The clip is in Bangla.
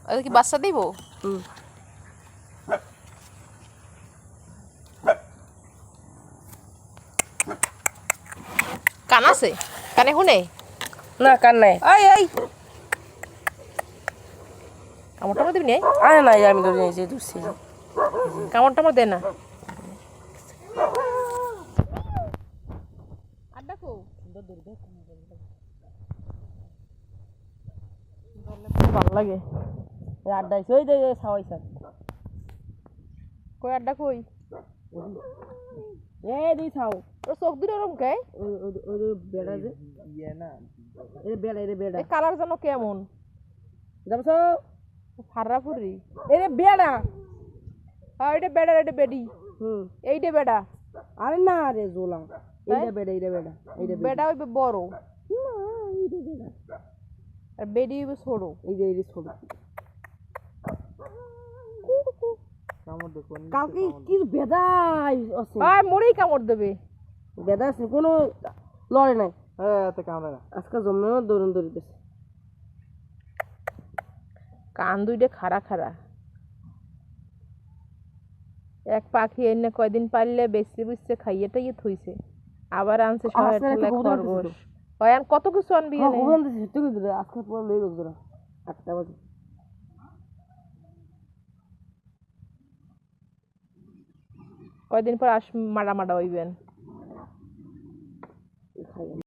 ওদের কি বাচ্চা দিব? কান আছে? কানে শুনে না কান নাই। এই এই কামড়টা দিবি না? আরে নাই আমি ধরে নিয়েছি ধরছি। কামড়টা দে না। আর দেখো ভালো লাগে আড্ডাইছে ওই যে খাওয়াইছে। কই আড্ডা কই? এই দি খাও। তোর চোখ দুটো ওরকম কে? ওই বেড়া যে ইয়ে না এই বেড়া এই বেড়া এই কালার যেন কেমন যাবছো ফাররা ফুরি। এই বেড়া হ্যাঁ এটা বেড়া এটা বেডি। এইটা বেড়া। আরে না রে জোলা এইটা বেড়া এইটা বেড়া এইটা বেড়া হইবে বড় না এইটা বেড়া আর বেডি হইবে ছোট। এই যে এই ছোট কামড় দেখো কালকে কি বেদাই আছে। আয় মরেই কামড় দেবে। বেদা আছে কোনো লড়ে নাই। হ্যাঁ এত কামড়ে না আজকে জন্ম দৌড়ন দৌড়িতেছে। কান দুইটা খাড়া খাড়া। এক পাখি এনে কয়দিন পারলে বেচতে বুঝতে খাইয়ে টাইয়ে থইছে, আবার আনছে শহরের থেকে খরগোশ। অয়ান কত কিছু আনবি এনে? আজকে পুরো লই লোক ধরা 8টা বাজে। কয়দিন পর মারা মারা হইবেন।